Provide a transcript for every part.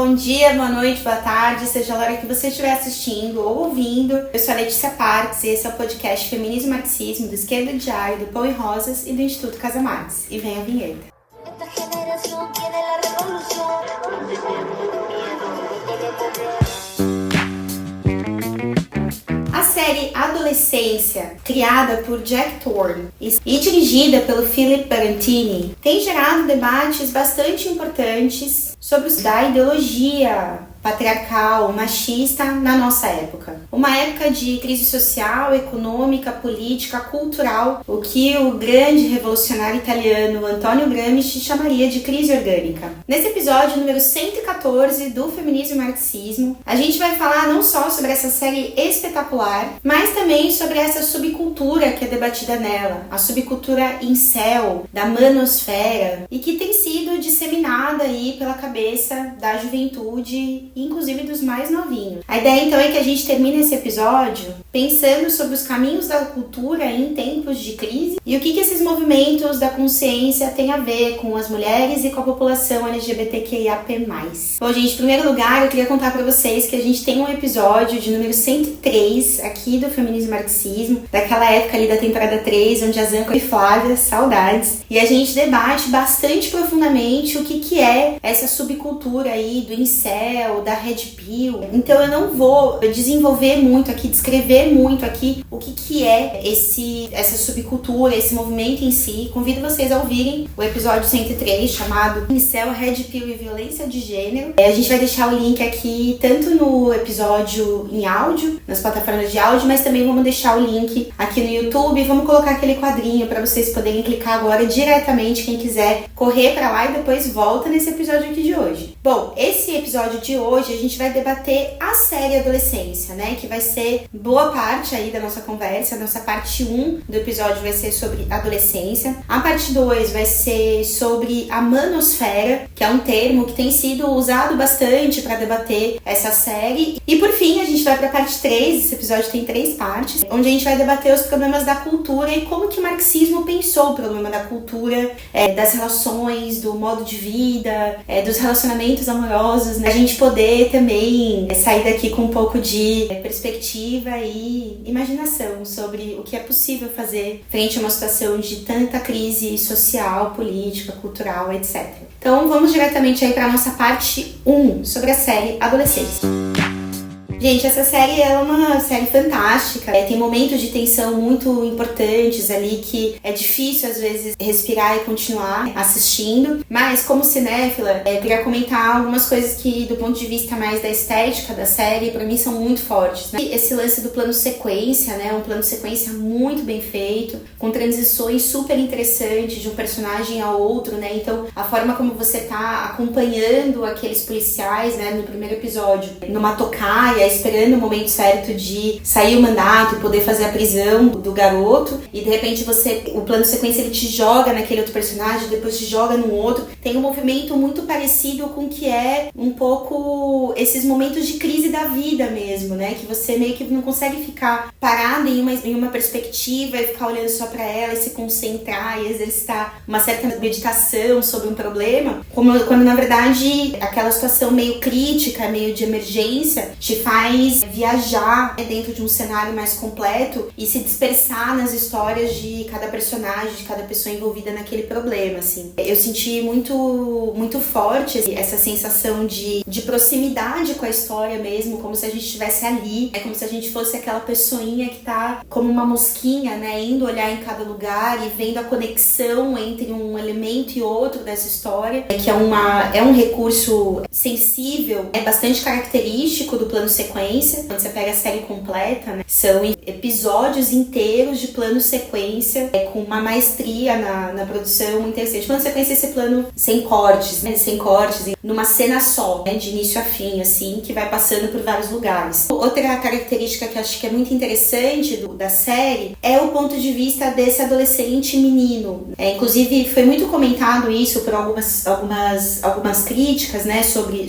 bom dia, boa noite, boa tarde, seja a hora que você estiver assistindo ou ouvindo. Eu sou a Letícia Parques e esse é o podcast Feminismo e Marxismo do Esquerda Diário, do Pão e Rosas e do Instituto Casa Marx. E vem a vinheta. A série Adolescência, criada por Jack Thorne e dirigida pelo Philip Barantini, tem gerado debates bastante importantes sobre a ideologia patriarcal, machista na nossa época. Uma época de crise social, econômica, política, cultural, o que o grande revolucionário italiano Antonio Gramsci chamaria de crise orgânica. Nesse episódio número 114 do Feminismo e Marxismo, a gente vai falar não só sobre essa série espetacular, mas também sobre essa subcultura que é debatida nela, a subcultura incel, da manosfera, e que tem sido disseminada aí pela cabeça da juventude, inclusive dos mais novinhos. A ideia então é que a gente termine esse episódio pensando sobre os caminhos da cultura em tempos de crise e o que esses movimentos da consciência têm a ver com as mulheres e com a população LGBTQIAP+. Bom, gente, em primeiro lugar eu queria contar pra vocês que a gente tem um episódio de número 103 aqui do Feminismo e Marxismo, daquela época ali da temporada 3, onde as âncoras e Flávia, saudades, e a gente debate bastante profundamente o que é essa subcultura aí do incel, da Red Pill. Então eu não vou desenvolver muito aqui, descrever muito aqui o que é essa subcultura, esse movimento em si. Convido vocês a ouvirem o episódio 103, chamado Incel, Red Pill e Violência de Gênero. A gente vai deixar o link aqui tanto no episódio em áudio, nas plataformas de áudio, mas também vamos deixar o link aqui no YouTube. Vamos colocar aquele quadrinho para vocês poderem clicar agora diretamente, quem quiser correr para lá e depois volta nesse episódio aqui de hoje. Bom, esse episódio de hoje a gente vai debater a série Adolescência, né? Que vai ser boa parte aí da nossa conversa. A nossa parte 1 do episódio vai ser sobre adolescência. A parte 2 vai ser sobre a manosfera, que é um termo que tem sido usado bastante para debater essa série. E por fim, a gente vai para a parte 3, esse episódio tem 3 partes, onde a gente vai debater os problemas da cultura e como que o marxismo pensou o problema da cultura, das relações, do modo de vida, dos relacionamentos amorosos, né? A gente poder também sair daqui com um pouco de perspectiva e imaginação sobre o que é possível fazer frente a uma situação de tanta crise social, política, cultural, etc. Então vamos diretamente aí para a nossa parte 1 sobre a série Adolescência. Gente, essa série é uma série fantástica, tem momentos de tensão muito importantes ali que é difícil às vezes respirar e continuar assistindo, mas como cinéfila, eu queria comentar algumas coisas que do ponto de vista mais da estética da série, pra mim são muito fortes, né? Esse lance do plano sequência, né? Um plano sequência muito bem feito, com transições super interessantes de um personagem ao outro, né? Então, a forma como você tá acompanhando aqueles policiais, né? No primeiro episódio, numa tocaia, esperando o momento certo de sair o mandato e poder fazer a prisão do garoto, e de repente o plano de sequência ele te joga naquele outro personagem, depois te joga no outro. Tem um movimento muito parecido com o que é um pouco esses momentos de crise da vida mesmo, né? Que você meio que não consegue ficar parado em uma perspectiva e ficar olhando só pra ela e se concentrar e exercitar uma certa meditação sobre um problema, quando na verdade aquela situação meio crítica, meio de emergência, te faz viajar dentro de um cenário mais completo e se dispersar nas histórias de cada personagem, de cada pessoa envolvida naquele problema, assim. Eu senti muito, muito forte essa sensação de proximidade com a história mesmo, como se a gente estivesse ali, como se a gente fosse aquela pessoinha que tá como uma mosquinha, né, indo olhar em cada lugar e vendo a conexão entre um elemento e outro dessa história, que é um recurso sensível, bastante característico do plano sequência. Quando você pega a série completa, né, são episódios inteiros de plano sequência, com uma maestria na produção muito interessante. Plano sequência é esse plano sem cortes, né, numa cena só, né, de início a fim, assim, que vai passando por vários lugares. Outra característica que eu acho que é muito interessante da série é o ponto de vista desse adolescente menino. Inclusive, foi muito comentado isso por algumas críticas, né, sobre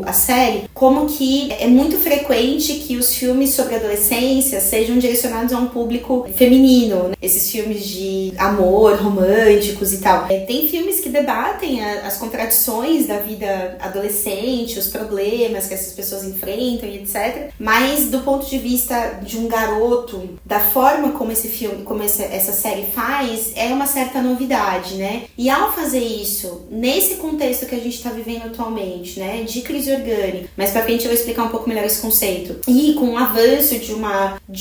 a série, como que é muito frequente que os filmes sobre adolescência sejam direcionados a um público feminino, né? Esses filmes de amor, românticos e tal. Tem filmes que debatem as contradições da vida adolescente, os problemas que essas pessoas enfrentam e etc. Mas do ponto de vista de um garoto, da forma como esse filme, como essa série faz, é uma certa novidade, né? E ao fazer isso, nesse contexto que a gente está vivendo atualmente, né, de crise orgânica, mas pra frente eu vou explicar um pouco melhor esse conceito, e com o avanço de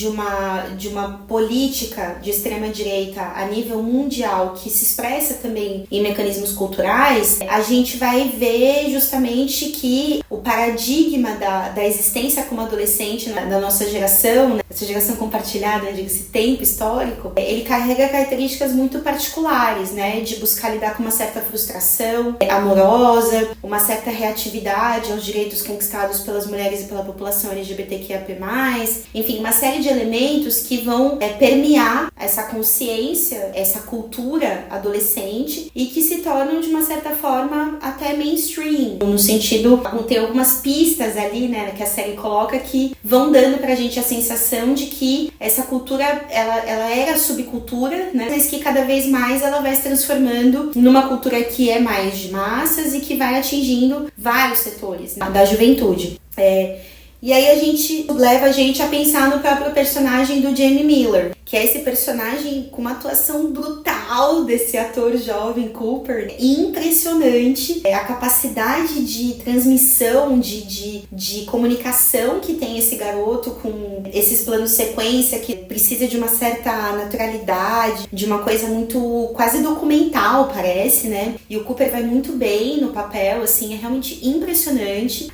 uma política de extrema-direita a nível mundial que se expressa também em mecanismos culturais, a gente vai ver justamente que o paradigma da existência como adolescente da nossa geração, né, essa geração compartilhada, diga-se, tempo histórico, ele carrega características muito particulares, né, de buscar lidar com uma certa frustração amorosa, uma certa reatividade aos direitos conquistados pelas mulheres e pela população LGBTQIAP+, enfim, uma série de elementos que vão permear essa consciência, essa cultura adolescente e que se tornam de uma certa forma até mainstream, no sentido, tem algumas pistas ali, né, que a série coloca que vão dando pra gente a sensação de que essa cultura, ela era subcultura, né, mas que cada vez mais ela vai se transformando numa cultura que é mais de massas e que vai atingindo vários setores, né, da juventude. E aí leva a gente a pensar no próprio personagem do Jamie Miller, que é esse personagem com uma atuação brutal desse ator jovem Cooper, impressionante, a capacidade de transmissão, de comunicação que tem esse garoto com esses planos sequência que precisa de uma certa naturalidade, de uma coisa muito quase documental, parece, né? E o Cooper vai muito bem no papel, assim, é realmente impressionante.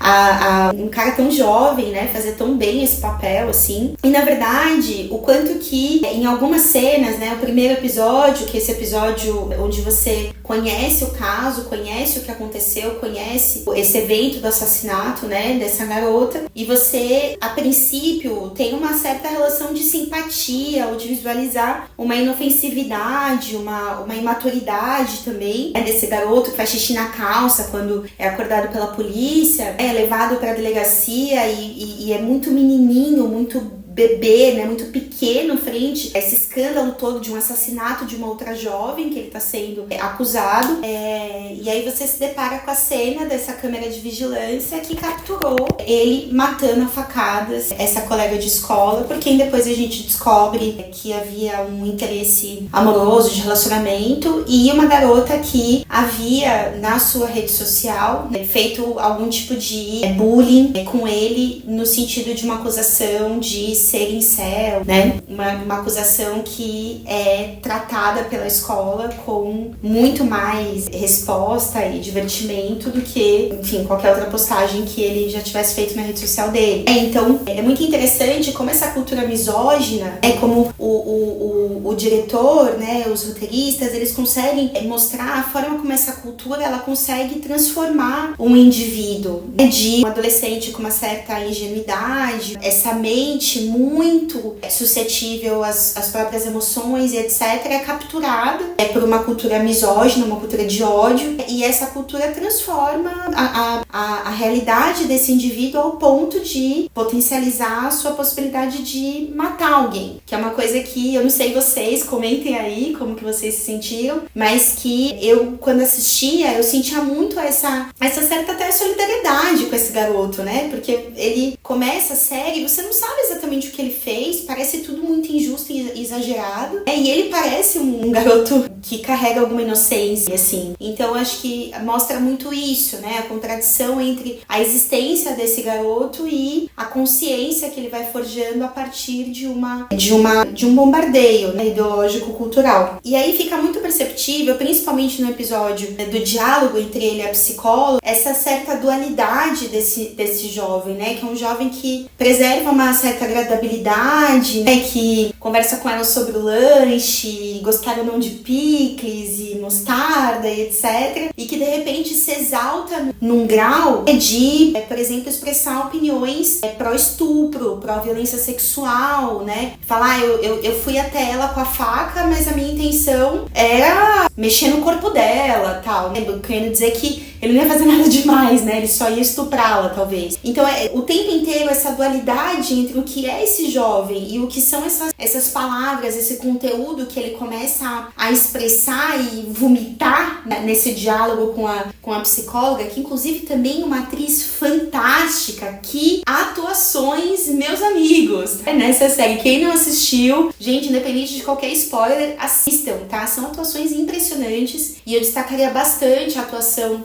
Um cara tão jovem, né, fazer tão bem esse papel, assim. E na verdade, o quanto que em algumas cenas, né, o primeiro episódio, que é esse episódio onde você conhece o caso, conhece o que aconteceu, conhece esse evento do assassinato, né, dessa garota, e você, a princípio, tem uma certa relação de simpatia, ou de visualizar uma inofensividade, uma imaturidade também, né, desse garoto que faz xixi na calça quando é acordado pela polícia, é levado pra delegacia e é muito menininho, muito bebê, né, muito pequeno frente a esse escândalo todo de um assassinato de uma outra jovem que ele tá sendo acusado. E aí você se depara com a cena dessa câmera de vigilância que capturou ele matando a facadas essa colega de escola, porque depois a gente descobre que havia um interesse amoroso de relacionamento e uma garota que havia na sua rede social feito algum tipo de bullying com ele no sentido de uma acusação de ser incel, né? Uma acusação que é tratada pela escola com muito mais resposta e divertimento do que, enfim, qualquer outra postagem que ele já tivesse feito na rede social dele. Então, é muito interessante como essa cultura misógina, como o diretor, né, os roteiristas, eles conseguem mostrar a forma como essa cultura, ela consegue transformar um indivíduo, né, de um adolescente com uma certa ingenuidade, essa mente muito suscetível às próprias emoções e etc, é capturado por uma cultura misógina, uma cultura de ódio, e essa cultura transforma a realidade desse indivíduo ao ponto de potencializar a sua possibilidade de matar alguém, que é uma coisa que eu não sei vocês, comentem aí como que vocês se sentiram, mas que eu, quando assistia, eu sentia muito essa certa até solidariedade com esse garoto, né, porque ele começa a série e você não sabe exatamente o que ele fez, parece tudo muito injusto e exagerado, e ele parece um garoto que carrega alguma inocência, assim. Então acho que mostra muito isso, né, a contradição entre a existência desse garoto e a consciência que ele vai forjando a partir de um bombardeio, né, ideológico-cultural. E aí fica muito perceptível, principalmente no episódio do diálogo entre ele e a psicóloga, essa certa dualidade desse jovem, né, que é um jovem que preserva uma certa agradabilidade, né, que conversa com ela sobre o lanche, gostar ou não de pizza, picles e mostarda e etc. E que de repente se exalta num grau de, por exemplo, expressar opiniões pró-estupro, pró-violência sexual, né? Falar, eu fui até ela com a faca, mas a minha intenção era mexer no corpo dela, tal, né? Querendo dizer que ele não ia fazer nada demais, né? Ele só ia estuprá-la, talvez. Então, o tempo inteiro essa dualidade entre o que é esse jovem e o que são essas palavras, esse conteúdo que ele começa a expressar e vomitar, né, nesse diálogo com a psicóloga, que inclusive também é uma atriz fantástica. Que atuações, meus amigos, nessa série. Quem não assistiu, gente, independente de qualquer spoiler, assistam, tá? São atuações impressionantes e eu destacaria bastante a atuação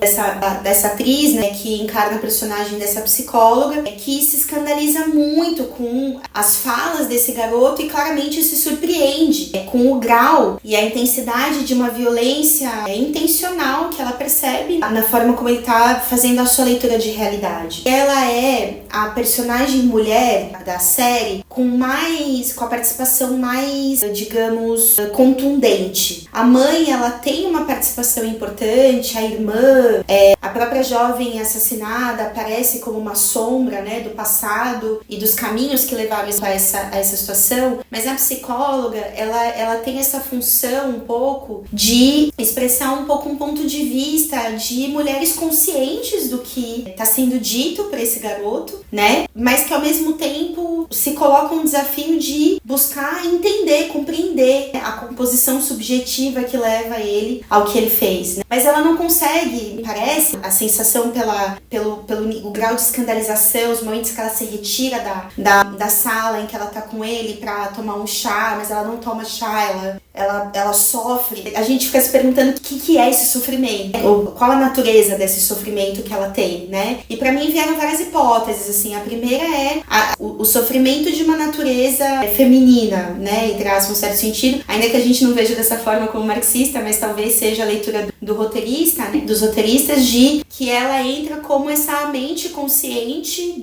dessa atriz, né, que encarna a personagem dessa psicóloga, que se escandaliza muito com as falas desse garoto e claramente se surpreende com o grau e a intensidade de uma violência intencional que ela percebe na forma como ele tá fazendo a sua leitura de realidade. Ela é a personagem mulher da série com a participação mais, digamos, contundente. A mãe, ela tem uma participação importante, a irmã, a própria jovem assassinada aparece como uma sombra, né, do passado e dos caminhos que levaram a essa situação, mas a psicóloga, ela tem essa função um pouco de expressar um pouco um ponto de vista de mulheres conscientes do que está sendo dito para esse garoto, né, mas que ao mesmo tempo se coloca um desafio de buscar entender, compreender a composição subjetiva que leva ele ao que ele fez, né? Mas ela não consegue, me parece, a sensação pelo o grau de escandalização, os momentos que ela se retira da sala em que ela tá com ele pra tomar um chá, mas ela não toma chá, ela sofre. A gente fica se perguntando o que é esse sofrimento, ou qual a natureza desse sofrimento que ela tem, né? E pra mim vieram várias hipóteses, assim. A primeira é o sofrimento de uma natureza feminina, né? Entre aspas, um certo sentido, ainda que a gente não veja dessa forma como marxista, mas talvez seja a leitura do roteirista, né? Dos roteiristas, de que ela entra como essa mente consciente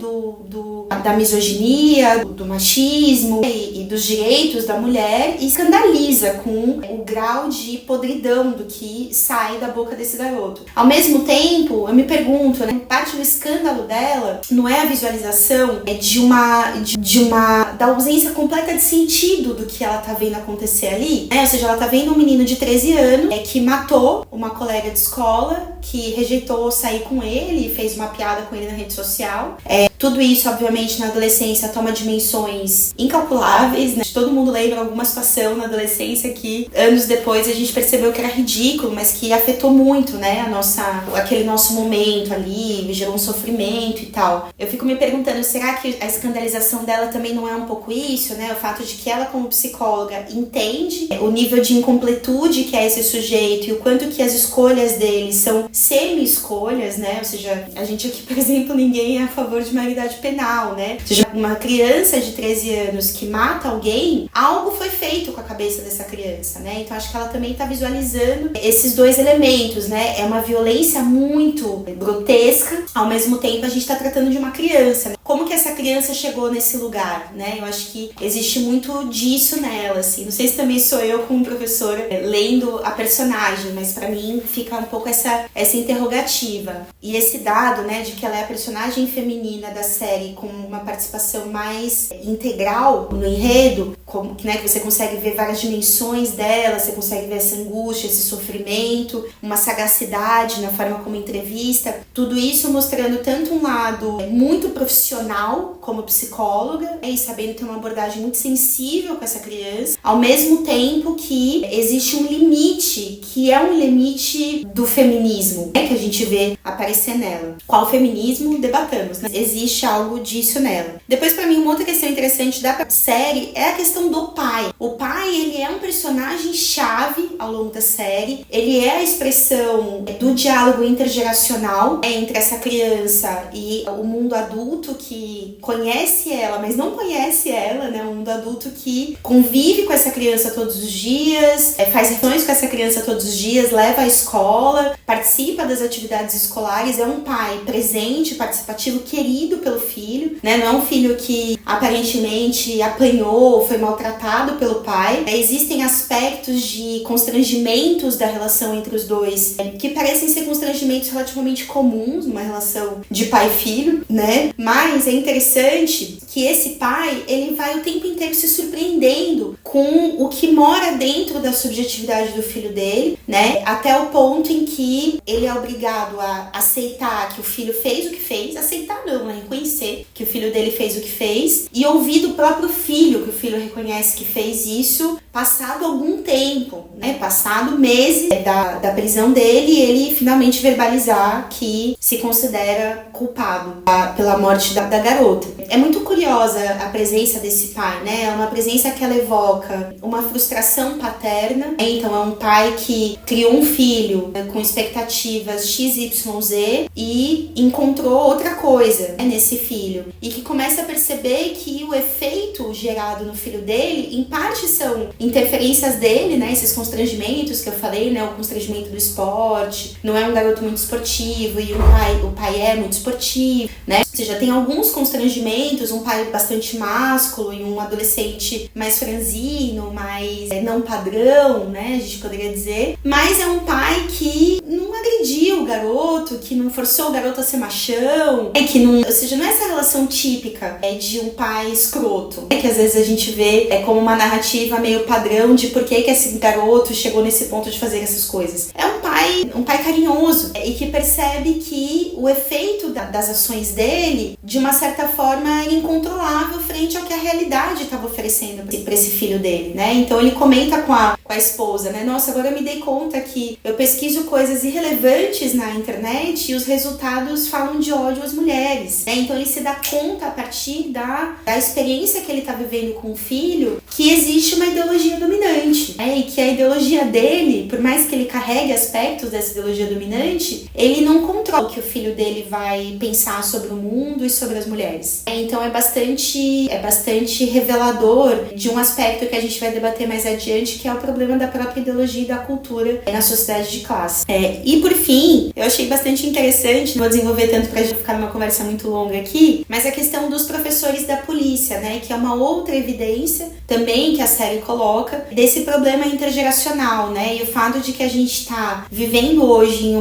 da misoginia, do machismo e dos direitos da mulher, e escandaliza com o grau de podridão do que sai da boca desse garoto. Ao mesmo tempo, eu me pergunto, né, parte do escândalo dela não é a visualização da ausência completa de sentido do que ela tá vendo acontecer ali, né? Ou seja, ela tá vendo um menino de 13 anos que matou uma colega de escola, que rejeitou sair com ele e fez uma piada com ele na rede social. Tudo isso, obviamente, na adolescência toma dimensões incalculáveis, né? Todo mundo lembra alguma situação na adolescência que anos depois a gente percebeu que era ridículo, mas que afetou muito, né, aquele nosso momento ali, gerou um sofrimento e tal. Eu fico me perguntando, será que a escandalização dela também não é um pouco isso, né? O fato de que ela, como psicóloga, entende o nível de incompletude que é esse sujeito e o quanto que as escolhas dele são semi-escolhas, né? Ou seja, a gente aqui, por exemplo, ninguém é a favor de maioridade penal, né? Ou seja, uma criança de 13 anos que mata alguém, algo foi feito com a cabeça dessa criança, né? Então acho que ela também tá visualizando esses dois elementos, né? É uma violência muito grotesca, ao mesmo tempo a gente tá tratando de uma criança, né? Como que essa criança chegou nesse lugar, né? Eu acho que existe muito disso nela, assim. Não sei se também sou eu como professora lendo a personagem, mas pra mim fica um pouco essa interrogativa. E esse dado, né, de que ela é a personagem feminina da série com uma participação mais integral no enredo, como, né, que você consegue ver várias dimensões dela, você consegue ver essa angústia, esse sofrimento, uma sagacidade na forma como entrevista, tudo isso mostrando tanto um lado muito profissional como psicóloga, e sabendo ter uma abordagem muito sensível com essa criança, ao mesmo tempo que existe um limite, que é um limite do feminismo, né, que a gente vê aparecer nela. Qual feminismo? Debatamos, né? Existe algo disso nela. Depois, pra mim, uma outra questão interessante da série é a questão do pai. O pai, ele é um personagem chave ao longo da série, ele é a expressão do diálogo intergeracional entre essa criança e o mundo adulto que conhece ela, mas não conhece ela, né? Um mundo adulto que convive com essa criança todos os dias, faz refeições com essa criança todos os dias, leva à escola, participa das atividades escolares, é um pai presente, participativo, querido pelo filho, né? Não é um filho que aparentemente apanhou, foi maltratado pelo pai. Existem aspectos de constrangimentos da relação entre os dois que parecem ser constrangimentos relativamente comuns numa relação de pai e filho, né? Mas é interessante que esse pai, ele vai o tempo inteiro se surpreendendo com o que mora dentro da subjetividade do filho dele, né? Até o ponto em que ele é obrigado a aceitar que o filho fez o que fez, aceitar não, né? Reconhecer que o filho dele fez o que fez e ouvir do próprio filho que o filho reconhece que fez isso, passado algum tempo, né? Passado meses da prisão dele, ele finalmente verbalizar que se considera culpado pela morte da garota. É muito curiosa a presença desse pai, né? É uma presença que ela evoca uma frustração paterna. Então é um pai que criou um filho com expectativas XYZ e encontrou outra coisa, né, nesse filho. E que começa a perceber que o efeito gerado no filho dele, em parte são interferências dele, né? Esses constrangimentos que eu falei, né? O constrangimento do esporte, não é um garoto muito esportivo e o pai é muito esportivo, né? Ou seja, tem alguns constrangimentos, um pai bastante másculo e um adolescente mais franzino, mais não padrão, né? A gente poderia dizer. Mas é um pai que não agrediu o garoto, que não forçou o garoto a ser machão, que não, ou seja, não é essa relação típica de um pai escroto, que às vezes a gente vê como uma narrativa meio padrão de por que esse garoto chegou nesse ponto de fazer essas coisas. É um pai carinhoso e que percebe que o efeito das ações dele, de uma certa forma, é incontrolável frente ao que a realidade estava oferecendo para esse filho dele, né? Então ele comenta com a esposa, né? Nossa, agora eu me dei conta que eu pesquiso coisas irrelevantes na internet e os resultados falam de ódio às mulheres, né? Então ele se dá conta a partir da experiência que ele está vivendo com o filho que existe uma ideologia dominante, né? E que a ideologia dele, por mais que ele carregue aspectos dessa ideologia dominante, ele não controla o que o filho dele vai pensar sobre o mundo e sobre as mulheres. Então é bastante revelador de um aspecto que a gente vai debater mais adiante, que é o problema da própria ideologia e da cultura na sociedade de classe. E por fim, eu achei bastante interessante, não vou desenvolver tanto pra gente ficar numa conversa muito longa aqui, mas a questão dos professores da polícia, né, que é uma outra evidência também que a série coloca desse problema intergeracional, né, e o fato de que a gente está vivendo hoje em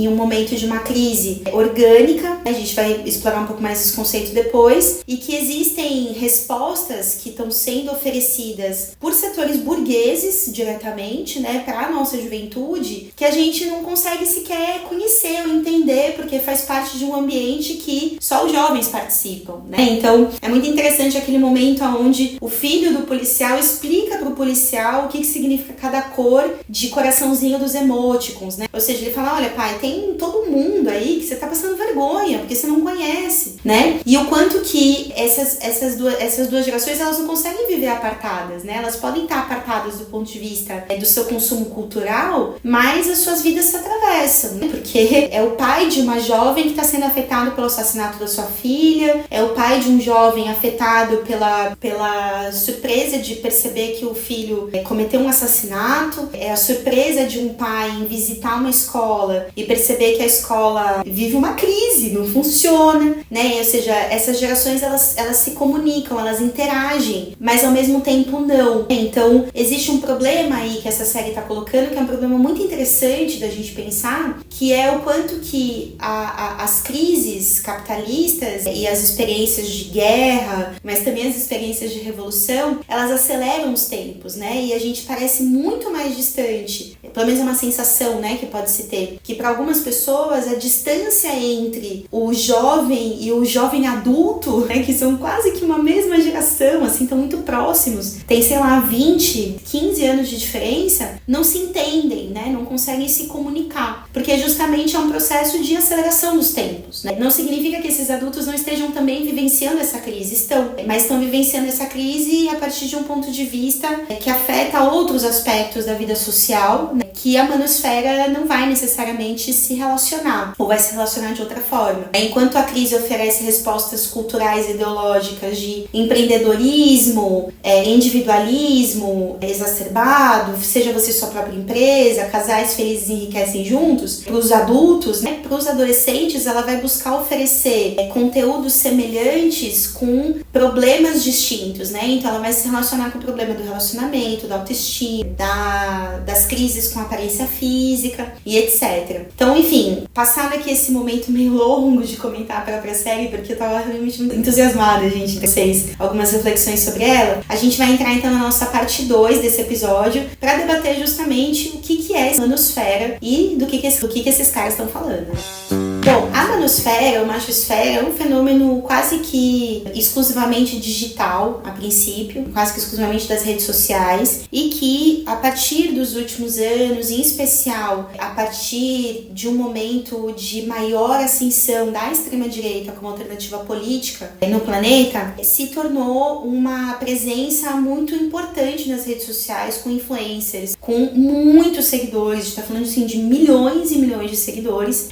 um momento de uma crise orgânica, a gente vai explorar um pouco mais esse conceito depois, e que existem respostas que estão sendo oferecidas por setores burgueses diretamente, né, para a nossa juventude, que a gente não consegue sequer conhecer ou entender, porque faz parte de um ambiente que só os jovens participam, né? Então é muito interessante aquele momento onde o filho do policial explica pro policial o que significa cada cor de coraçãozinho dos emoticons, né? Ou seja, ele fala, olha pai, tem todo mundo aí que você tá passando vergonha, porque você não conhece, né? E o quanto que essas duas gerações, elas não conseguem viver apartadas, né? Elas podem estar apartadas do ponto de vista do seu consumo cultural, mas as suas vidas se atravessam, né? Porque é o pai de uma jovem que está sendo afetado pelo assassinato da sua filha, é o pai de um jovem afetado pela surpresa de perceber que o filho cometeu um assassinato, é a surpresa de um pai em visitar uma escola e perceber que a escola vive uma crise, não funciona, né? Ou seja, essas gerações elas se comunicam, elas interagem, mas ao mesmo tempo não. Então existe um problema aí que essa série está colocando, que é um problema muito interessante da gente pensar, que é o quanto que as crises capitalistas e as experiências de guerra, mas também as experiências de revolução, elas aceleram os tempos, né? E a gente parece muito mais distante, pelo menos é uma sensação, né, que pode se ter, que para algumas pessoas a distância entre o jovem e o jovem adulto, né, que são quase que uma mesma geração, assim, estão muito próximos, tem, sei lá, 20, 15 anos de diferença, não se entendem, né, não conseguem se comunicar, porque justamente é um processo de aceleração dos tempos, né? Não significa que esses adultos não estejam também vivenciando essa crise, estão, mas estão vivenciando essa crise a partir de um ponto de vista que afeta outros aspectos da vida social, né? Que a manosfera não vai necessariamente se relacionar, ou vai se relacionar de outra forma. Enquanto a crise oferece respostas culturais e ideológicas de empreendedorismo, individualismo exacerbado, seja você sua própria empresa, casais felizes enriquecem juntos, para os adultos, né, para os adolescentes, ela vai buscar oferecer conteúdos semelhantes com problemas distintos, né? Então ela vai se relacionar com o problema do relacionamento, da autoestima, das crises com aparência física e etc. Então, enfim, passado aqui esse momento meio longo de comentar a própria série, porque eu tava realmente muito entusiasmada, gente, vocês algumas reflexões sobre ela, a gente vai entrar então na nossa parte 2 desse episódio para debater justamente o que é essa manosfera e do que esses caras estão falando. Bom, a manosfera, ou machosfera, é um fenômeno quase que exclusivamente digital, a princípio, quase que exclusivamente das redes sociais, e que, a partir dos últimos anos, em especial a partir de um momento de maior ascensão da extrema-direita como alternativa política no planeta, se tornou uma presença muito importante nas redes sociais, com influencers, com muitos seguidores, a gente tá falando assim, de milhões e milhões de seguidores,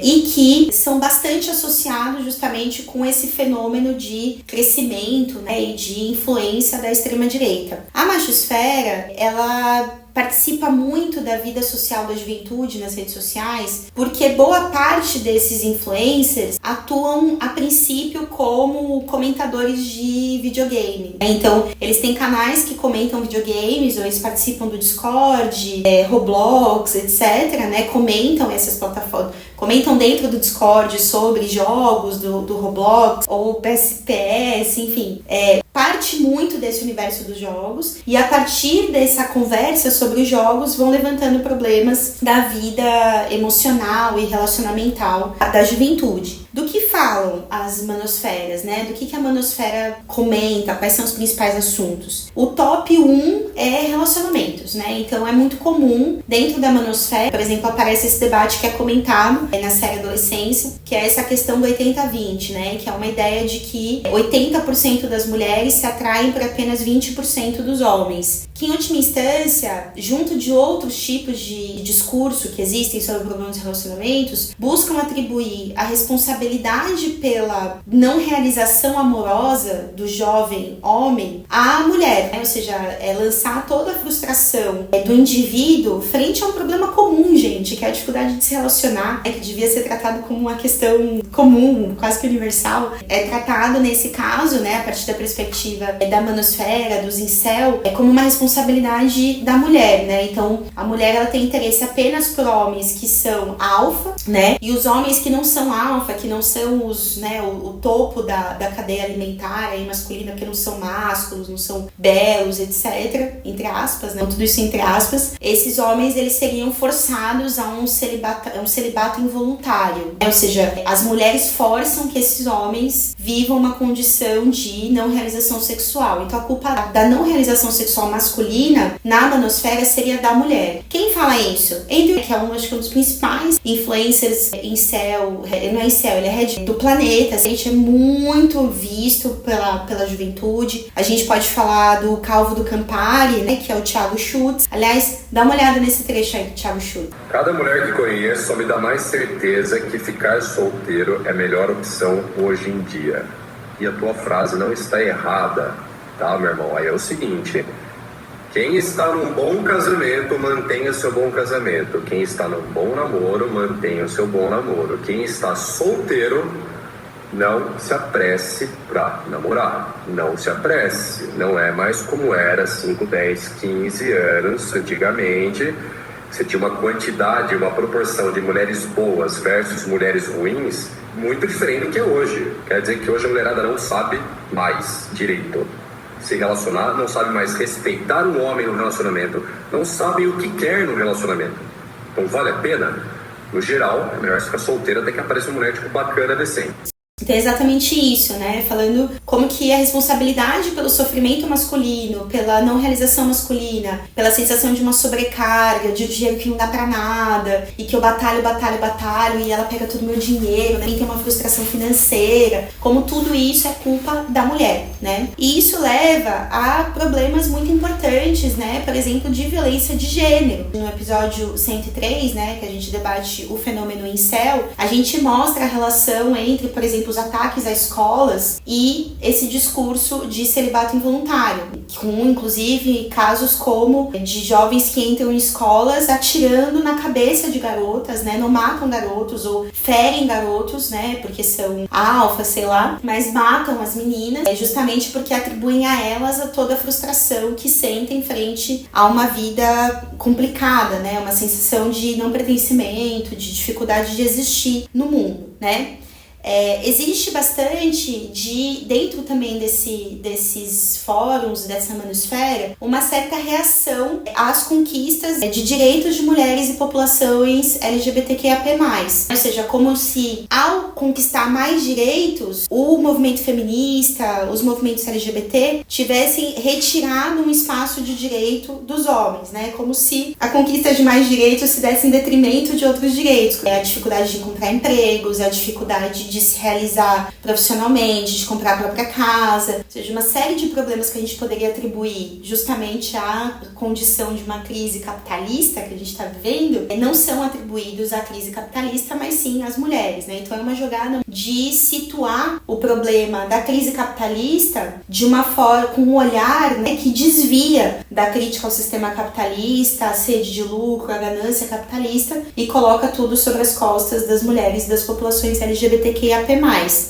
e que são bastante associados justamente com esse fenômeno de crescimento, né, e de influência da extrema-direita. A machosfera, ela participa muito da vida social da juventude nas redes sociais, porque boa parte desses influencers atuam a princípio como comentadores de videogame. Então, eles têm canais que comentam videogames, ou eles participam do Discord, Roblox, etc, né? Comentam essas plataformas, comentam dentro do Discord sobre jogos do Roblox ou PS, enfim. Parte muito desse universo dos jogos, e a partir dessa conversa sobre os jogos vão levantando problemas da vida emocional e relacionamental da juventude. Do que falam as manosferas, né? Do que a manosfera comenta, quais são os principais assuntos? O top 1 é relacionamentos, né? Então é muito comum dentro da manosfera, por exemplo, aparece esse debate que é comentado na série Adolescência, que é essa questão do 80-20, né? Que é uma ideia de que 80% das mulheres se atraem por apenas 20% dos homens. Que em última instância, junto de outros tipos de discurso que existem sobre problemas de relacionamentos, buscam atribuir a responsabilidade pela não realização amorosa do jovem homem à mulher, né? Ou seja, lançar toda a frustração do indivíduo frente a um problema comum, gente, que é a dificuldade de se relacionar, que devia ser tratado como uma questão comum, quase que universal. É tratado nesse caso, né, a partir da perspectiva da manosfera, dos incel, como uma responsabilidade da mulher, né? Então, a mulher, ela tem interesse apenas por homens que são alfa, né? E os homens que não são alfa, que não são os, né, o topo da cadeia alimentar aí, masculina, que não são másculos, não são belos, etc, entre aspas, né? Tudo isso entre aspas. Esses homens, eles seriam forçados a um celibato involuntário, né? Ou seja, as mulheres forçam que esses homens vivam uma condição de não realização sexual. Então a culpa da não realização sexual masculina na manosfera seria da mulher. Quem fala isso? Andrew, que é acho que um dos principais influencers incel, não é incel, ele é red do planeta. A gente é muito visto pela juventude. A gente pode falar do Calvo do Campari, né, que é o Thiago Schultz. Aliás, dá uma olhada nesse trecho aí do Thiago Schultz. Cada mulher que conheço só me dá mais certeza que ficar solteiro é a melhor opção hoje em dia. E a tua frase não está errada, tá, meu irmão? Aí é o seguinte: quem está num bom casamento, mantenha seu bom casamento. Quem está num bom namoro, mantenha o seu bom namoro. Quem está solteiro, não se apresse para namorar. Não se apresse. Não é mais como era 5, 10, 15 anos antigamente. Você tinha uma quantidade, uma proporção de mulheres boas versus mulheres ruins muito diferente do que é hoje. Quer dizer que hoje a mulherada não sabe mais direito se relacionar, não sabe mais respeitar um homem no relacionamento, não sabe o que quer no relacionamento. Então vale a pena? No geral, é melhor ficar solteira até que apareça uma mulher tipo bacana, decente. Então é exatamente isso, né? Falando como que a responsabilidade pelo sofrimento masculino, pela não realização masculina, pela sensação de uma sobrecarga, de dinheiro que não dá pra nada, e que eu batalho e ela pega todo o meu dinheiro, né? E tem uma frustração financeira, como tudo isso é culpa da mulher, né? E isso leva a problemas muito importantes, né? Por exemplo, de violência de gênero. No episódio 103, né, que a gente debate o fenômeno incel, a gente mostra a relação entre, por exemplo, os ataques a escolas e esse discurso de celibato involuntário, com inclusive casos como de jovens que entram em escolas atirando na cabeça de garotas, né, não matam garotos ou ferem garotos, né, porque são alfa, sei lá, mas matam as meninas justamente porque atribuem a elas a toda a frustração que sentem frente a uma vida complicada, né, uma sensação de não pertencimento, de dificuldade de existir no mundo, né. Existe bastante dentro também desses fóruns, dessa manosfera, uma certa reação às conquistas de direitos de mulheres e populações LGBTQIAP+. Ou seja, como se ao conquistar mais direitos, o movimento feminista, os movimentos LGBT tivessem retirado um espaço de direito dos homens, né? Como se a conquista de mais direitos se desse em detrimento de outros direitos. A dificuldade de encontrar empregos, a dificuldade de se realizar profissionalmente, de comprar a própria casa, ou seja, uma série de problemas que a gente poderia atribuir justamente à condição de uma crise capitalista que a gente está vivendo, não são atribuídos à crise capitalista, mas sim às mulheres, né? Então é uma jogada de situar o problema da crise capitalista de uma forma, com um olhar, né, que desvia da crítica ao sistema capitalista, à sede de lucro, à ganância capitalista e coloca tudo sobre as costas das mulheres e das populações LGBTQIAP+,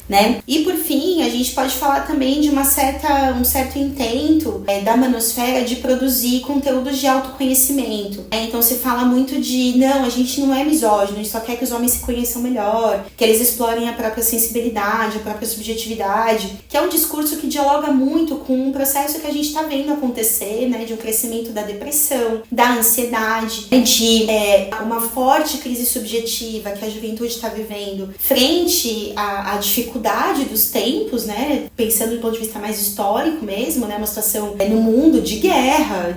né? E por fim, a gente pode falar também de um certo intento da manosfera de produzir conteúdos de autoconhecimento. Então se fala muito de, não, a gente não é misógino, a gente só quer que os homens se conheçam melhor, que eles explorem a própria sensibilidade, a própria subjetividade, que é um discurso que dialoga muito com um processo que a gente está vendo acontecer, né, de um crescimento da depressão, da ansiedade, de uma forte crise subjetiva que a juventude está vivendo frente à dificuldade dos tempos, né, pensando do ponto de vista mais histórico mesmo, né, uma situação no mundo de guerra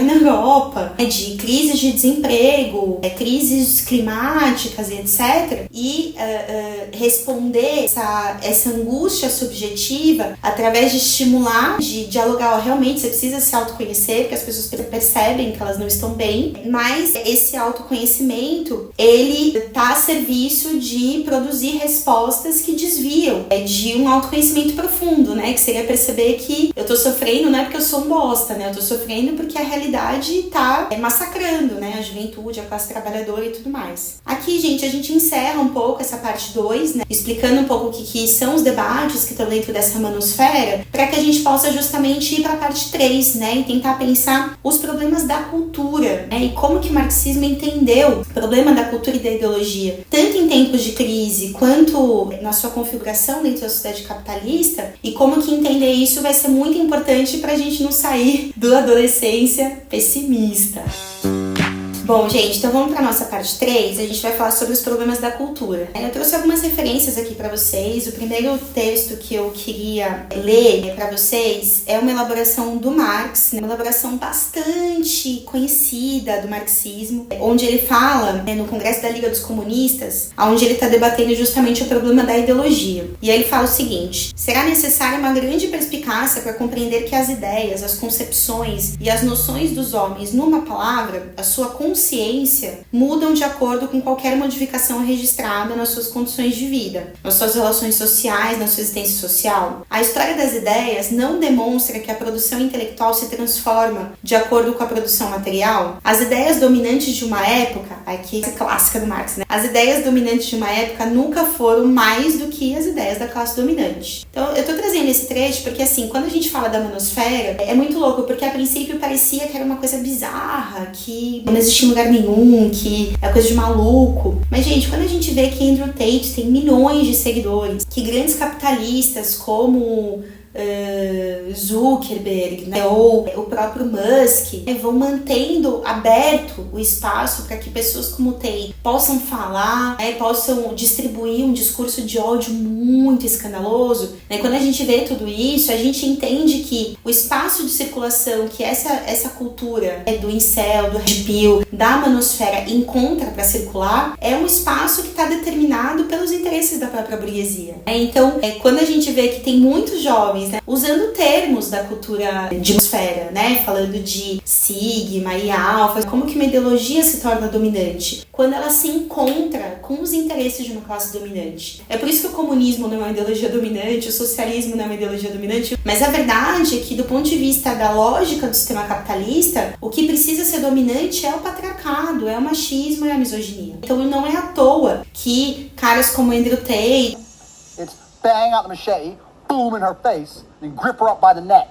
na Europa, de crises de desemprego, crises climáticas e etc. E responder essa angústia subjetiva através de estimular, de dialogar, realmente você precisa se autoconhecer, porque as pessoas percebem que elas não estão bem, mas esse autoconhecimento, ele tá a serviço de produzir respostas que desviam de um autoconhecimento profundo, né, que seria perceber que eu tô sofrendo não é porque eu sou um bosta, né, eu tô sofrendo porque a realidade tá massacrando, né, a juventude, a classe trabalhadora e tudo mais. Aqui, gente, a gente encerra um pouco essa parte 2, né, explicando um pouco o que são os debates que estão dentro dessa manosfera, para que a gente possa justamente ir para a parte 3, né, e tentar pensar os problemas da cultura, né, e como que o marxismo entendeu o problema da cultura e da ideologia, tanto em tempos de crise, quanto na sua configuração dentro da sociedade capitalista, e como que entender isso vai ser muito importante para a gente não sair da adolescência pessimista. Bom, gente, então vamos para nossa parte 3, a gente vai falar sobre os problemas da cultura. Eu trouxe algumas referências aqui para vocês. O primeiro texto que eu queria ler para vocês é uma elaboração do Marx, uma elaboração bastante conhecida do marxismo, onde ele fala, no Congresso da Liga dos Comunistas, onde ele está debatendo justamente o problema da ideologia. E aí ele fala o seguinte: será necessária uma grande perspicácia para compreender que as ideias, as concepções e as noções dos homens, numa palavra, a sua consciência, mudam de acordo com qualquer modificação registrada nas suas condições de vida, nas suas relações sociais, na sua existência social. A história das ideias não demonstra que a produção intelectual se transforma de acordo com a produção material. As ideias dominantes de uma época, aqui é clássica do Marx, né? As ideias dominantes de uma época nunca foram mais do que as ideias da classe dominante. Então, eu tô trazendo esse trecho porque, assim, quando a gente fala da manosfera, é muito louco, porque a princípio parecia que era uma coisa bizarra, que não existia em lugar nenhum, que é coisa de maluco. Mas, gente, quando a gente vê que Andrew Tate tem milhões de seguidores, que grandes capitalistas como Zuckerberg, né, ou o próprio Musk, vão mantendo aberto o espaço para que pessoas como o Tate possam falar, possam distribuir um discurso de ódio muito escandaloso. Quando a gente vê tudo isso, a gente entende que o espaço de circulação que essa cultura do incel, do red pill, da manosfera encontra para circular é um espaço que está determinado pelos interesses da própria burguesia. Então, quando a gente vê que tem muitos jovens usando termos da cultura de atmosfera, falando de sigma e alfa, como que uma ideologia se torna dominante? Quando ela se encontra com os interesses de uma classe dominante. É por isso que o comunismo não é uma ideologia dominante, o socialismo não é uma ideologia dominante, mas a verdade é que, do ponto de vista da lógica do sistema capitalista, o que precisa ser dominante é o patriarcado, é o machismo e a misoginia. Então não é à toa que caras como Andrew Tate, it's bang out the machete, boom in her face, and grip her up by the neck.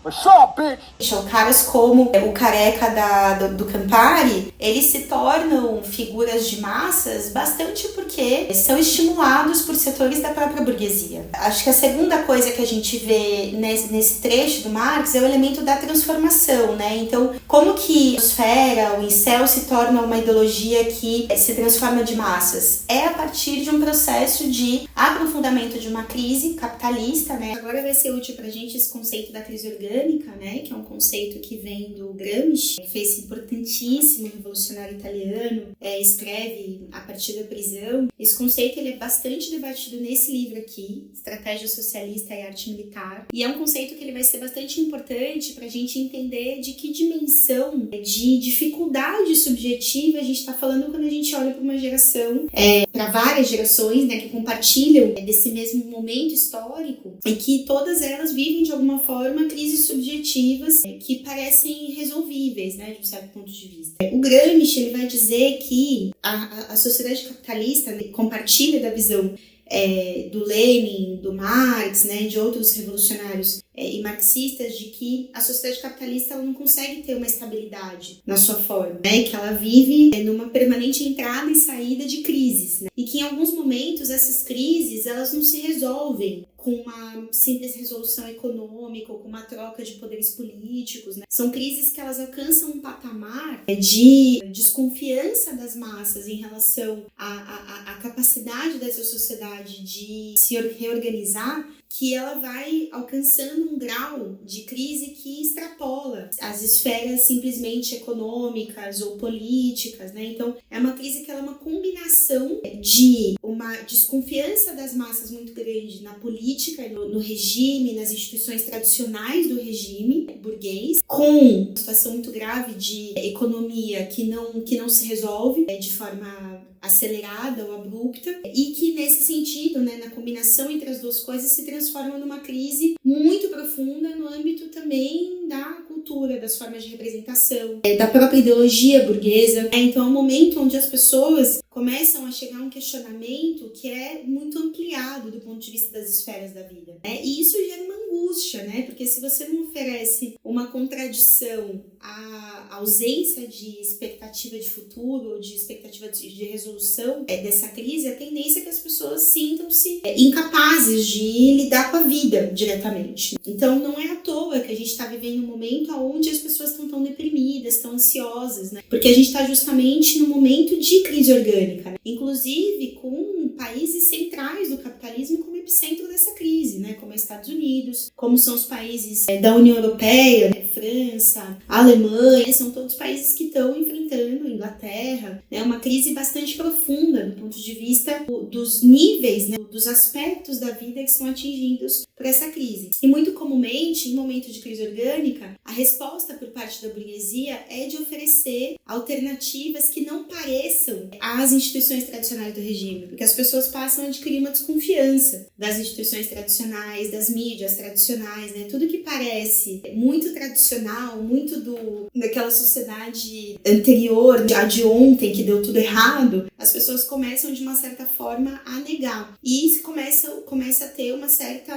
What's up, bitch? Caras como o careca do Campari, eles se tornam figuras de massas bastante porque são estimulados por setores da própria burguesia. Acho que a segunda coisa que a gente vê nesse trecho do Marx é o elemento da transformação, Então, como que a esfera, o incel, se torna uma ideologia que se transforma de massas? É a partir de um processo de aprofundamento de uma crise capitalista, Agora vai ser útil pra gente esse conceito da crise orgânica, que é um conceito que vem do Gramsci, que fez importantíssimo, revolucionário italiano, escreve a partir da prisão. Esse conceito ele é bastante debatido nesse livro aqui, Estratégia Socialista e Arte Militar, e é um conceito que ele vai ser bastante importante para a gente entender de que dimensão de dificuldade subjetiva a gente está falando quando a gente olha para uma geração, para várias gerações, que compartilham desse mesmo momento histórico e que todas elas vivem de alguma forma crises subjetivas que parecem resolvíveis, de um certo ponto de vista. O Gramsci ele vai dizer que a sociedade capitalista compartilha da visão do Lenin, do Marx, de outros revolucionários e marxistas, de que a sociedade capitalista ela não consegue ter uma estabilidade na sua forma, que ela vive numa permanente entrada e saída de crises, e que em alguns momentos essas crises elas não se resolvem com uma simples resolução econômica ou com uma troca de poderes políticos. São crises que elas alcançam um patamar de desconfiança das massas em relação à capacidade dessa sociedade de se reorganizar, que ela vai alcançando um grau de crise que extrapola as esferas simplesmente econômicas ou políticas, Então, é uma crise que ela é uma combinação de uma desconfiança das massas muito grande na política, no regime, nas instituições tradicionais do regime burguês, com uma situação muito grave de economia que não se resolve de forma acelerada ou abrupta, e que nesse sentido, na combinação entre as duas coisas, se transforma numa crise muito profunda no âmbito também da cultura, das formas de representação, da própria ideologia burguesa. Então é um momento onde as pessoas começam a chegar a um questionamento que é muito ampliado do ponto de vista das esferas da vida. E isso gera uma angústia, porque se você não oferece uma contradição à ausência de expectativa de futuro ou de expectativa de resolução dessa crise, a tendência é que as pessoas sintam-se incapazes de lidar com a vida diretamente. Então não é à toa que a gente está vivendo um momento onde as pessoas estão tão deprimidas, tão ansiosas, porque a gente está justamente no momento de crise orgânica, inclusive com países centrais do capitalismo como epicentro dessa crise, como os Estados Unidos, como são os países da União Europeia, França, Alemanha, são todos países que estão enfrentando, Inglaterra, uma crise bastante profunda do ponto de vista dos níveis, dos aspectos da vida que são atingidos por essa crise. E muito comumente, em momento de crise orgânica, a resposta por parte da burguesia é de oferecer alternativas que não pareçam às instituições tradicionais do regime, porque as pessoas passam a adquirir uma desconfiança das instituições tradicionais, das mídias tradicionais, tudo que parece muito tradicional, muito daquela sociedade anterior, a de ontem, que deu tudo errado, as pessoas começam de uma certa forma a negar. E isso começa a ter uma certa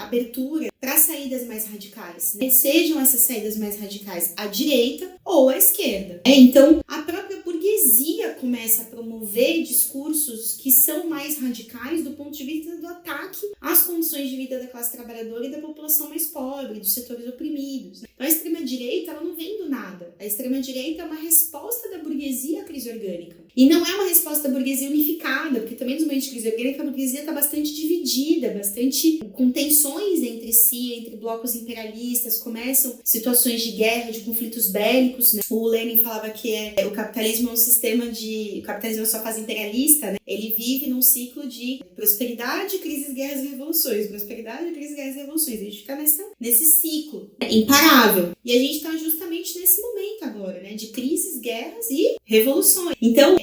abertura para saídas mais radicais, sejam essas saídas mais radicais à direita ou à esquerda. Então, a própria burguesia burguesia começa a promover discursos que são mais radicais do ponto de vista do ataque às condições de vida da classe trabalhadora e da população mais pobre, dos setores oprimidos. Então a extrema-direita ela não vem do nada. A extrema-direita é uma resposta da burguesia à crise orgânica. E não é uma resposta da burguesia unificada, porque também nos momentos de crise orgânica a burguesia está bastante dividida, bastante com tensões entre si, entre blocos imperialistas, começam situações de guerra, de conflitos bélicos, né? O Lenin falava que o capitalismo é um sistema de... O capitalismo é só fase imperialista, né? Ele vive num ciclo de prosperidade, crises, guerras e revoluções. Prosperidade, crises, guerras e revoluções. A gente fica nesse ciclo imparável. E a gente está justamente nesse momento agora, né? De crises, guerras e revoluções. Então,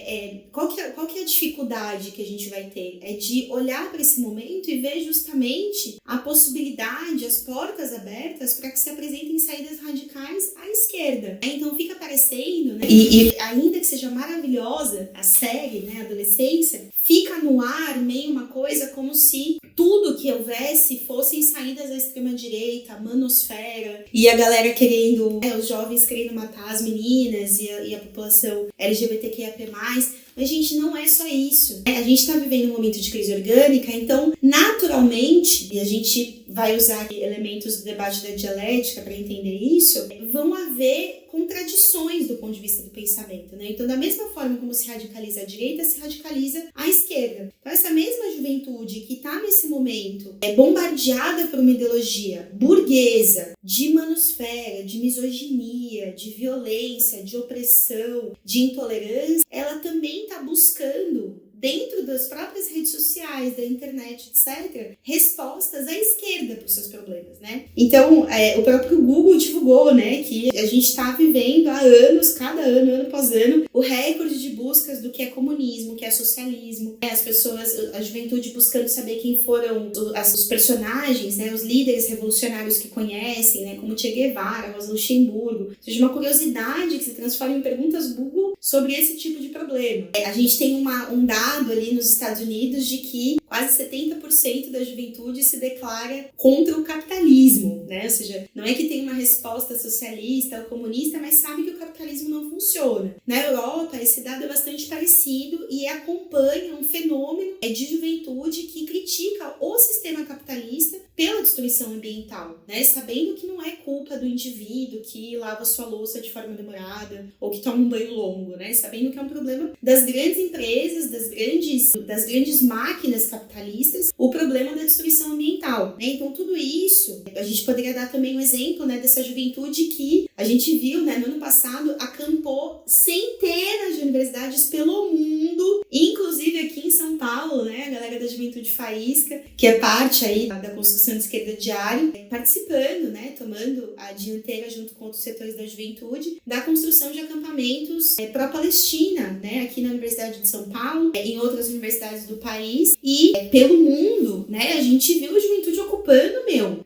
qual que é a dificuldade que a gente vai ter? É de olhar para esse momento e ver justamente a possibilidade, as portas abertas para que se apresentem saídas radicais à esquerda. Então fica parecendo, né? E ainda que seja maravilhosa a série, né, Adolescência, fica no ar meio uma coisa como se tudo que houvesse fossem saídas à extrema-direita, a manosfera, e a galera querendo, os jovens querendo matar as meninas e a população LGBTQIA+. Mas, gente, não é só isso. A gente está vivendo um momento de crise orgânica, então, naturalmente, e a gente vai usar elementos do debate da dialética para entender isso, vão haver contradições do ponto de vista do pensamento, né? Então, da mesma forma como se radicaliza a direita, se radicaliza a esquerda. Então, essa mesma juventude que está nesse momento bombardeada por uma ideologia burguesa, de manosfera, de misoginia, de violência, de opressão, de intolerância, ela também está buscando, dentro das próprias redes sociais, da internet, etc., respostas à esquerda para os seus problemas, né? Então, o próprio Google divulgou, né, que a gente está vivendo há anos, cada ano após ano, o recorde de buscas do que é comunismo, que é socialismo, as pessoas, a juventude buscando saber quem foram os personagens, né, os líderes revolucionários que conhecem, né, como Che Guevara, Rosa Luxemburgo, ou seja, uma curiosidade que se transforma em perguntas Google sobre esse tipo de problema. A gente tem um dado ali nos Estados Unidos de que quase 70% da juventude se declara contra o capitalismo, né? Ou seja, não é que tem uma resposta socialista ou comunista, mas sabe que o capitalismo não funciona. Na Europa, esse dado é bastante parecido e acompanha um fenômeno de juventude que critica o sistema capitalista pela destruição ambiental, né? Sabendo que não é culpa do indivíduo que lava sua louça de forma demorada ou que toma um banho longo, né? Sabendo que é um problema das grandes empresas, das grandes máquinas capitalistas, o problema da destruição ambiental, né? Então tudo isso, a gente poderia dar também um exemplo, né, dessa juventude que a gente viu, né, no ano passado acampou centenas de universidades pelo mundo, inclusive aqui em São Paulo, né, a galera da Juventude Faísca, que é parte aí da construção de esquerda diário, participando, né, tomando a dianteira junto com outros setores da juventude, da construção de acampamentos pró-Palestina, né, aqui na Universidade de São Paulo, em outras universidades do país e pelo mundo, né, a gente viu a juventude ocupando,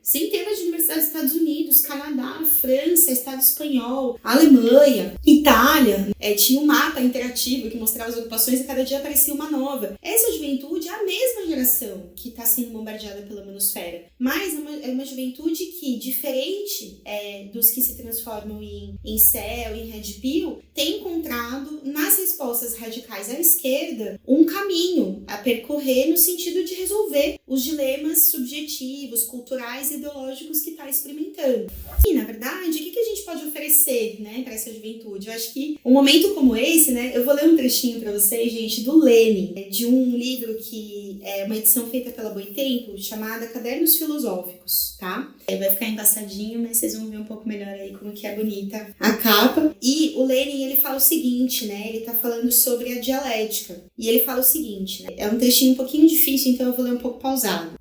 centenas de universidades dos Estados Unidos, Canadá, França, Estado espanhol, Alemanha, Itália, tinha um mapa interativo que mostrava as ocupações e cada dia aparecia uma nova. Essa juventude é a mesma geração que está sendo bombardeada pela manosfera, mas é uma juventude que, diferente dos que se transformam em céu, em red pill, tem encontrado nas respostas radicais à esquerda um caminho a percorrer no sentido de resolver os dilemas subjetivos, culturais e ideológicos que está experimentando. E, na verdade, o que a gente pode oferecer, né, para essa juventude? Eu acho que um momento como esse, né, eu vou ler um trechinho para vocês, gente, do Lenin, de um livro que é uma edição feita pela Boitempo, chamada Cadernos Filosóficos, tá? Vai ficar embaçadinho, mas vocês vão ver um pouco melhor aí como que é bonita a capa. E o Lenin, ele fala o seguinte, né, ele tá falando sobre a dialética. E ele fala o seguinte, né, é um trechinho um pouquinho difícil, então eu vou ler um pouco pausado.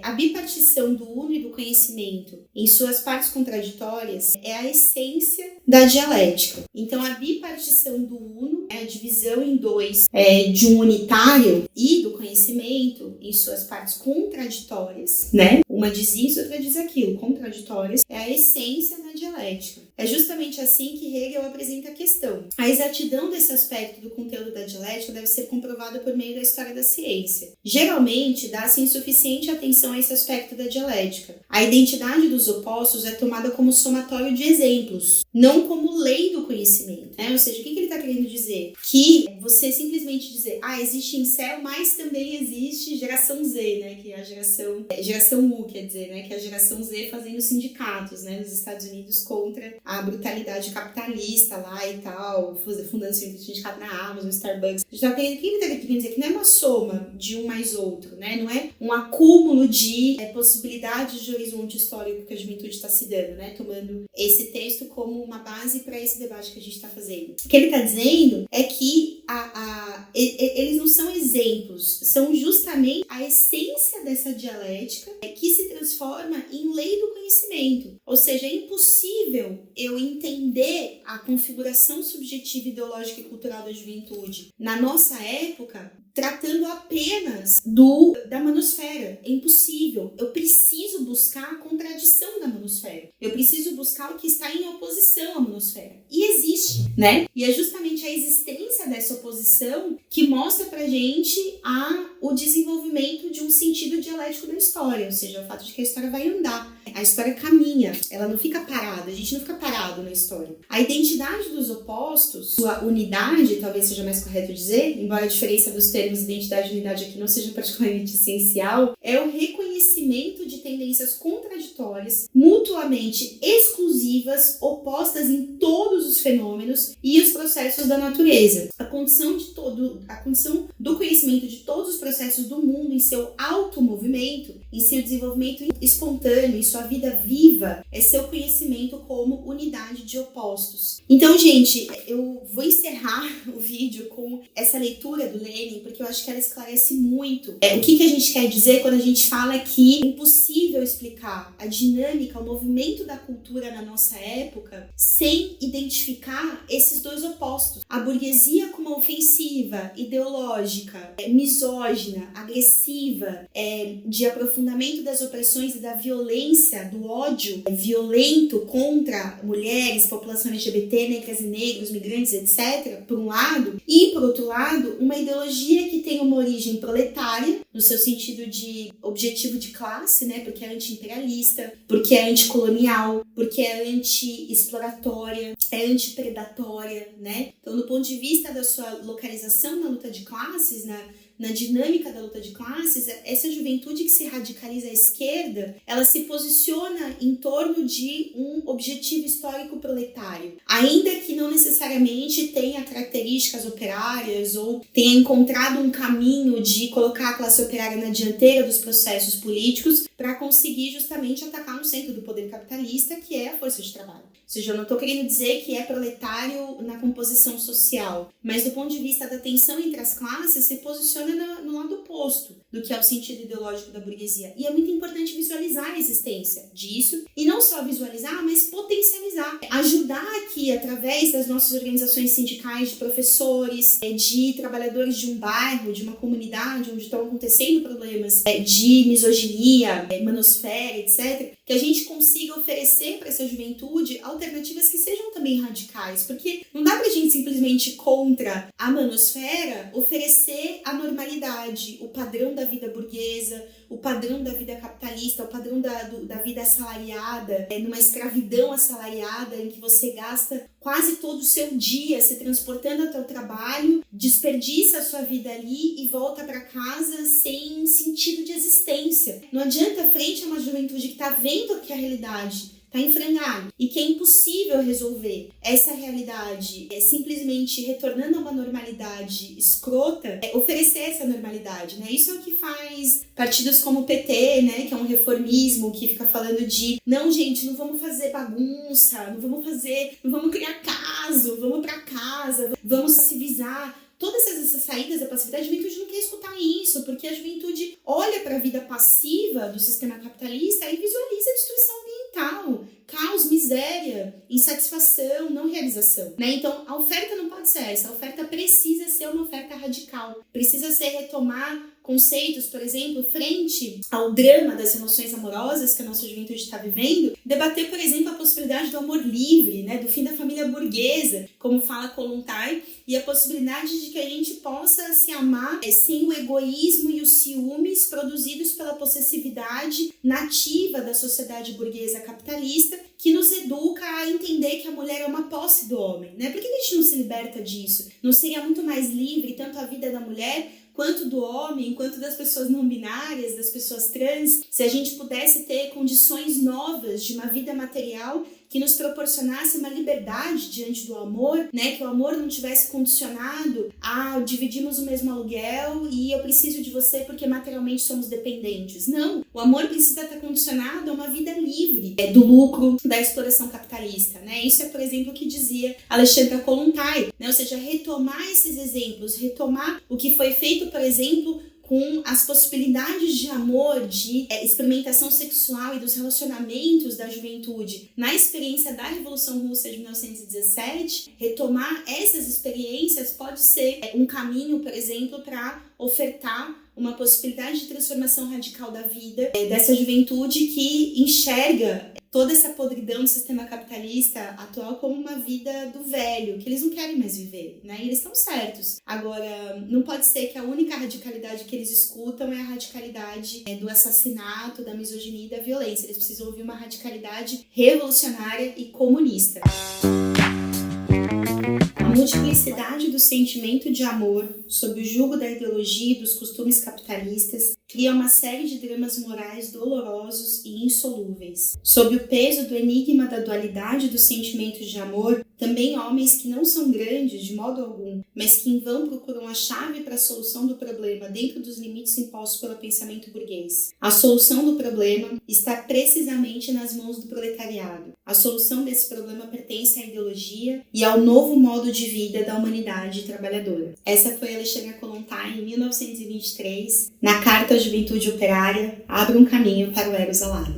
A bipartição do uno e do conhecimento em suas partes contraditórias é a essência da dialética. Então, a bipartição do uno, a divisão em dois de um unitário e do conhecimento em suas partes contraditórias, né? Uma diz isso, outra diz aquilo, contraditórias, é a essência da dialética. dialética. É justamente assim que Hegel apresenta a questão. A exatidão desse aspecto do conteúdo da dialética deve ser comprovada por meio da história da ciência. Geralmente, dá-se insuficiente atenção a esse aspecto da dialética. A identidade dos opostos é tomada como somatório de exemplos, não como lei do conhecimento. Ou seja, o que ele está querendo dizer? Que você simplesmente dizer, existe incel, mas também existe geração Z, né? Que é a geração U, quer dizer, né? Que é a geração Z fazendo sindicatos, né? Nos Estados Unidos contra a brutalidade capitalista lá e tal, fundando sindicato na Amazon, Starbucks. O que ele está querendo dizer? Que não é uma soma de um mais outro, né? Não é um acúmulo de possibilidades de horizonte histórico que a juventude está se dando, né? Tomando esse texto como uma base para esse debate que a gente está fazendo. O que ele está dizendo é que eles não são exemplos, são justamente a essência dessa dialética que se transforma em lei do conhecimento. Ou seja, é impossível eu entender a configuração subjetiva, ideológica e cultural da juventude na nossa época tratando apenas da manosfera. É impossível. Eu preciso buscar a contradição da manosfera. Eu preciso buscar o que está em oposição à manosfera. E existe, né? E é justamente a existência dessa oposição que mostra pra gente o desenvolvimento de um sentido dialético da história. Ou seja, o fato de que a história vai andar. A história caminha. Ela não fica parada. A gente não fica parado na história. A identidade dos opostos, sua unidade, talvez seja mais correto dizer, embora a diferença dos termos identidade e unidade aqui não seja particularmente essencial, é o reconhecimento de tendências contraditórias, mutuamente exclusivas, opostas em todos os fenômenos e os processos da natureza. A condição do conhecimento de todos os processos do mundo em seu automovimento, em seu desenvolvimento espontâneo, em sua vida viva, é seu conhecimento como unidade de opostos. Então, gente, eu vou encerrar o vídeo com essa leitura do Lenin, porque eu acho que ela esclarece muito o que a gente quer dizer quando a gente fala que é impossível explicar a dinâmica, o movimento da cultura na nossa época sem identificar esses dois opostos. A burguesia como ofensiva, ideológica, misógina, agressiva, de aprofundamento das opressões e da violência, do ódio violento contra mulheres, população LGBT, negras e negros, migrantes, etc., por um lado, e por outro lado, uma ideologia que tem uma origem proletária, no seu sentido de objetivo de classe, né? Porque é anti-imperialista, porque é anticolonial, porque é anti-exploratória, é antipredatória, né? Então, do ponto de vista da sua localização na luta de classes, na dinâmica da luta de classes, essa juventude que se radicaliza à esquerda, ela se posiciona em torno de um objetivo histórico proletário, ainda que não necessariamente tenha características operárias ou tenha encontrado um caminho de colocar a classe operária na dianteira dos processos políticos para conseguir justamente atacar no centro do poder capitalista, que é a força de trabalho. Ou seja, eu não estou querendo dizer que é proletário na composição social, mas do ponto de vista da tensão entre as classes, se posiciona no lado oposto do que é o sentido ideológico da burguesia. E é muito importante visualizar a existência disso, e não só visualizar, mas potencializar. Ajudar aqui, através das nossas organizações sindicais, de professores, de trabalhadores de um bairro, de uma comunidade onde estão acontecendo problemas de misoginia, manosfera, etc., que a gente consiga oferecer para essa juventude alternativas que sejam também radicais, porque não dá pra gente simplesmente contra a manosfera oferecer a normalidade, o padrão da vida burguesa, o padrão da vida capitalista, o padrão da vida assalariada, numa escravidão assalariada em que você gasta quase todo o seu dia se transportando até o trabalho, desperdiça a sua vida ali e volta para casa sem sentido de existência. Não adianta, frente a uma juventude que está vendo que a realidade está em frangalho e que é impossível resolver essa realidade simplesmente retornando a uma normalidade escrota, oferecer essa normalidade, né? Isso é o que faz partidos como o PT, né? Que é um reformismo que fica falando de não, gente, não vamos fazer bagunça, não vamos criar caso, vamos para casa, vamos civilizar. Todas essas saídas da passividade, a juventude não quer escutar isso, porque a juventude olha para a vida passiva do sistema capitalista e visualiza a destruição ambiental, caos, miséria, insatisfação, não realização, né? Então, a oferta não pode ser essa, a oferta precisa ser uma oferta radical, precisa ser retomar conceitos, por exemplo, frente ao drama das relações amorosas que a nossa juventude está vivendo, debater, por exemplo, a possibilidade do amor livre, né, do fim da família burguesa, como fala Kollontai, e a possibilidade de que a gente possa se amar sem o egoísmo e os ciúmes produzidos pela possessividade nativa da sociedade burguesa capitalista, que nos educa a entender que a mulher é uma posse do homem, né? Por que a gente não se liberta disso? Não seria muito mais livre tanto a vida da mulher quanto do homem, quanto das pessoas não binárias, das pessoas trans, se a gente pudesse ter condições novas de uma vida material que nos proporcionasse uma liberdade diante do amor, né? Que o amor não tivesse condicionado a dividimos o mesmo aluguel e eu preciso de você porque materialmente somos dependentes. Não, o amor precisa estar condicionado a uma vida livre do lucro da exploração capitalista, né? Isso é, por exemplo, o que dizia Alexandra Kollontai, né? Ou seja, retomar esses exemplos, retomar o que foi feito, por exemplo, com as possibilidades de amor, de experimentação sexual e dos relacionamentos da juventude na experiência da Revolução Russa de 1917, retomar essas experiências pode ser um caminho, por exemplo, para ofertar uma possibilidade de transformação radical da vida dessa juventude que enxerga toda essa podridão do sistema capitalista atual como uma vida do velho, que eles não querem mais viver, né? E eles estão certos. Agora, não pode ser que a única radicalidade que eles escutam é a radicalidade do assassinato, da misoginia e da violência. Eles precisam ouvir uma radicalidade revolucionária e comunista. A multiplicidade do sentimento de amor sob o jugo da ideologia e dos costumes capitalistas cria uma série de dramas morais dolorosos e insolúveis. Sob o peso do enigma da dualidade dos sentimentos de amor, também homens que não são grandes de modo algum, mas que em vão procuram a chave para a solução do problema dentro dos limites impostos pelo pensamento burguês. A solução do problema está precisamente nas mãos do proletariado. A solução desse problema pertence à ideologia e ao novo modo de vida da humanidade trabalhadora. Essa foi Alexandra Kollontai em 1923, na Carta à Juventude Operária, Abra um Caminho para o Eros Alado.